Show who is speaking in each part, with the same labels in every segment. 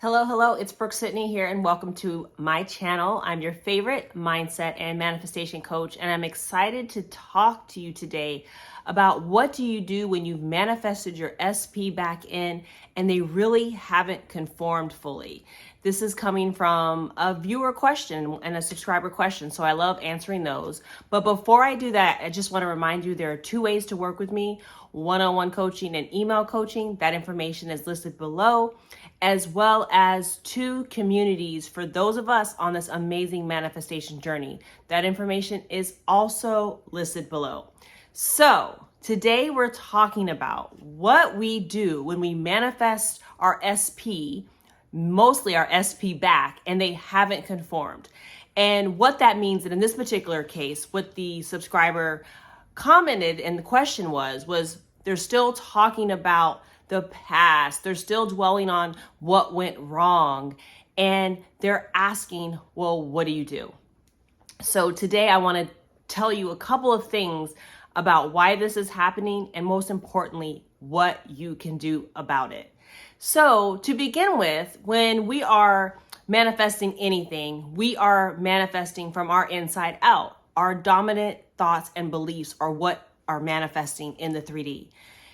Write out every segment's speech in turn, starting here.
Speaker 1: Hello, it's Brooke-Sidney here, and welcome to my channel. I'm your favorite mindset and manifestation coach, and I'm excited to talk to you today about what do you do when you've manifested your SP back in and they really haven't conformed fully. This is coming from a viewer question and a subscriber question, so I love answering those. But before I do that, I just want to remind you there are two ways to work with me: one-on-one coaching and email coaching. That information is listed below, as well as two communities for those of us on this amazing manifestation journey. That information is also listed below. So today we're talking about what we do when we manifest our SP, mostly our SP back, and they haven't conformed. And what that means, and in this particular case, what the subscriber commented and the question was they're still talking about the past. They're still dwelling on what went wrong. And they're asking, well, what do you do? So today I want to tell you a couple of things about why this is happening, and most importantly, what you can do about it. So to begin with, when we are manifesting anything, we are manifesting from our inside out. Our dominant thoughts and beliefs are what are manifesting in the 3D.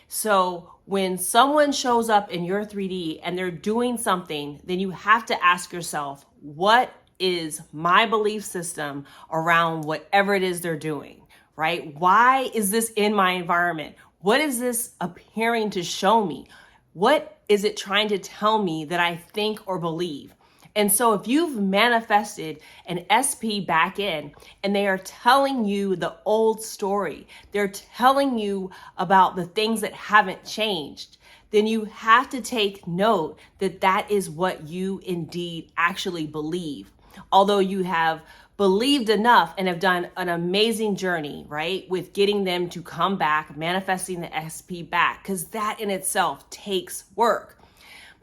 Speaker 1: So when someone shows up in your 3D and they're doing something, then you have to ask yourself, what is my belief system around whatever it is they're doing, right? Why is this in my environment? What is this appearing to show me? What is it trying to tell me that I think or believe? And so if you've manifested an SP back in and they are telling you the old story, they're telling you about the things that haven't changed, then you have to take note that that is what you indeed actually believe. Although you have believed enough and have done an amazing journey, right, with getting them to come back, manifesting the SP back, because that in itself takes work.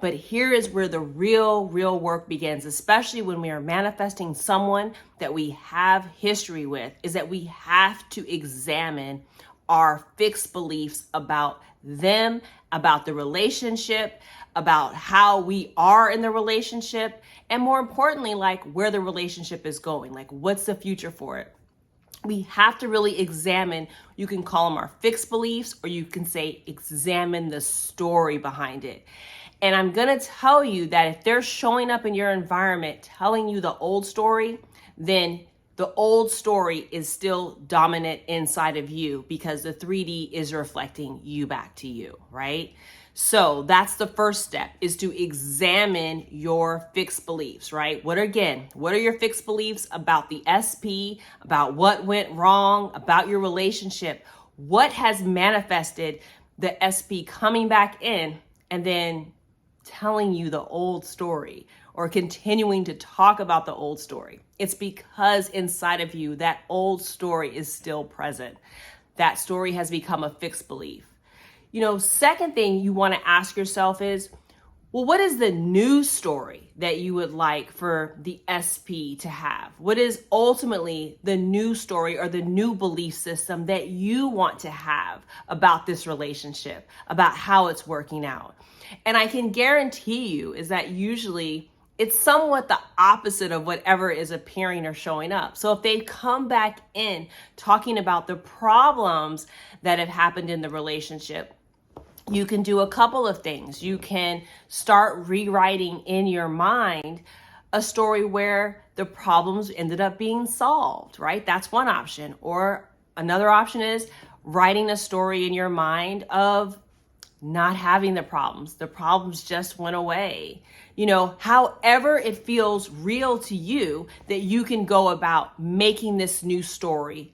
Speaker 1: But here is where the real work begins, especially when we are manifesting someone that we have history with, is that we have to examine our fixed beliefs about them, about the relationship, about how we are in the relationship, and more importantly, like where the relationship is going, like what's the future for it. We have to really examine, you can call them our fixed beliefs, or you can say examine the story behind it. And I'm going to tell you that if they're showing up in your environment telling you the old story, then the old story is still dominant inside of you because the 3D is reflecting you back to you, right? So that's the first step, is to examine your fixed beliefs, right? What are your fixed beliefs about the SP, about what went wrong, about your relationship? What has manifested the SP coming back in and then telling you the old story, or continuing to talk about the old story? It's because inside of you, that old story is still present. That story has become a fixed belief. Second thing you want to ask yourself is, well, what is the new story that you would like for the SP to have? What is ultimately the new story or the new belief system that you want to have about this relationship, about how it's working out? And I can guarantee you is that usually it's somewhat the opposite of whatever is appearing or showing up. So if they come back in talking about the problems that have happened in the relationship, you can do a couple of things. You can start rewriting in your mind a story where the problems ended up being solved, right? That's one option. Or another option is writing a story in your mind of not having the problems. The problems just went away. However it feels real to you, that you can go about making this new story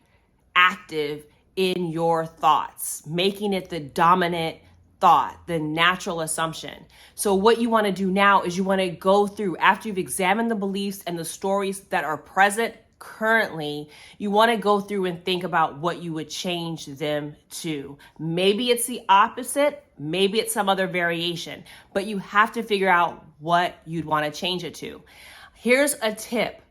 Speaker 1: active in your thoughts, making it the dominant thought, the natural assumption. So what you want to do now is you want to go through, after you've examined the beliefs and the stories that are present currently, you want to go through and think about what you would change them to. Maybe it's the opposite, maybe it's some other variation, but you have to figure out what you'd want to change it to. Here's a tip.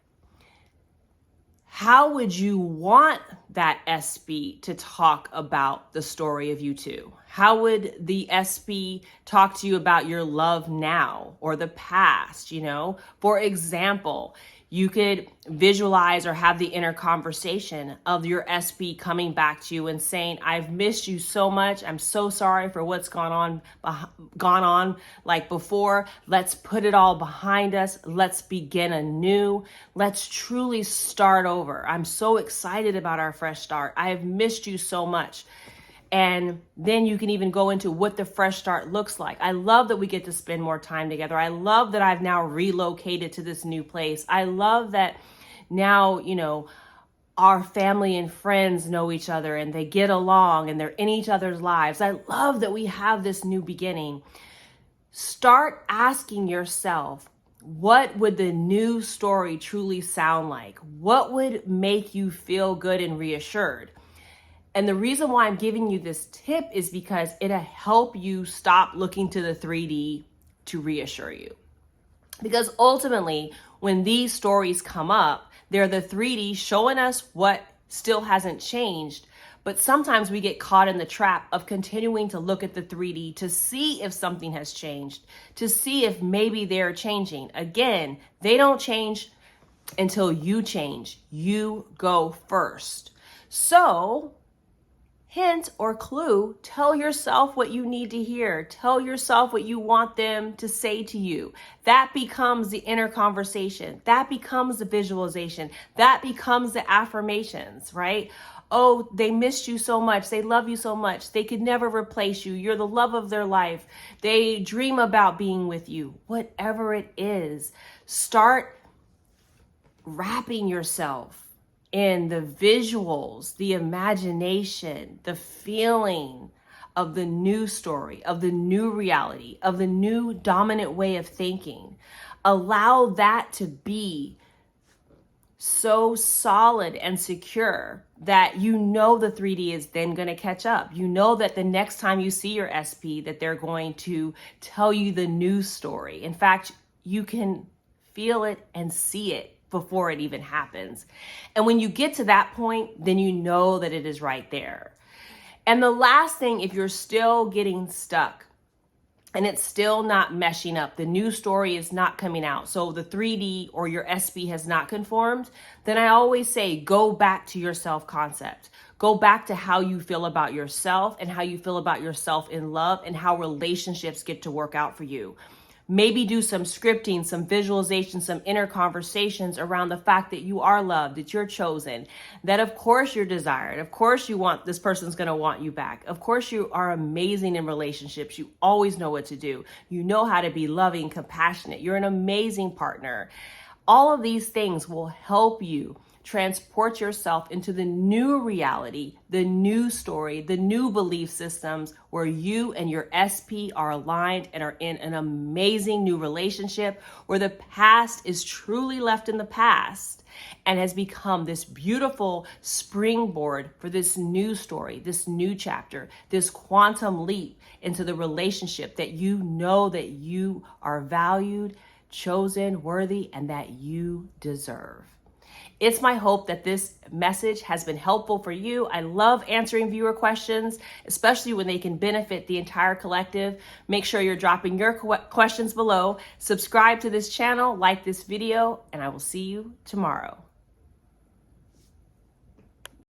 Speaker 1: How would you want that SB to talk about the story of you two? How would the SP talk to you about your love now or the past, you know? For example, you could visualize or have the inner conversation of your SP coming back to you and saying, I've missed you so much. I'm so sorry for what's gone on like before. Let's put it all behind us. Let's begin anew. Let's truly start over. I'm so excited about our fresh start. I have missed you so much. And then you can even go into what the fresh start looks like. I love that we get to spend more time together. I love that I've now relocated to this new place. I love that now, you know, our family and friends know each other and they get along and they're in each other's lives. I love that we have this new beginning. Start asking yourself, what would the new story truly sound like? What would make you feel good and reassured? And the reason why I'm giving you this tip is because it'll help you stop looking to the 3D to reassure you. Because ultimately, when these stories come up, they're the 3D showing us what still hasn't changed. But sometimes we get caught in the trap of continuing to look at the 3D to see if something has changed, to see if maybe they're changing. Again, they don't change until you change. You go first. So, hint or clue, tell yourself what you need to hear. Tell yourself what you want them to say to you. That becomes the inner conversation. That becomes the visualization. That becomes the affirmations, right? Oh, they missed you so much. They love you so much. They could never replace you. You're the love of their life. They dream about being with you. Whatever it is, start wrapping yourself in the visuals, the imagination, the feeling of the new story, of the new reality, of the new dominant way of thinking. Allow that to be so solid and secure that you know the 3D is then going to catch up. You know that the next time you see your SP, that they're going to tell you the new story. In fact, you can feel it and see it before it even happens. And when you get to that point, then you know that it is right there. And the last thing, if you're still getting stuck and it's still not meshing up, the new story is not coming out, so the 3D or your SP has not conformed, then I always say, go back to your self-concept. Go back to how you feel about yourself and how you feel about yourself in love and how relationships get to work out for you. Maybe do some scripting, some visualization, some inner conversations around the fact that you are loved, that you're chosen, that of course you're desired. Of course you want, this person's going to want you back. Of course you are amazing in relationships. You always know what to do. You know how to be loving, compassionate. You're an amazing partner. All of these things will help you transport yourself into the new reality, the new story, the new belief systems where you and your SP are aligned and are in an amazing new relationship where the past is truly left in the past and has become this beautiful springboard for this new story, this new chapter, this quantum leap into the relationship that you know that you are valued, chosen, worthy, and that you deserve. It's my hope that this message has been helpful for you. I love answering viewer questions, especially when they can benefit the entire collective. Make sure you're dropping your questions below. Subscribe to this channel, like this video, and I will see you tomorrow.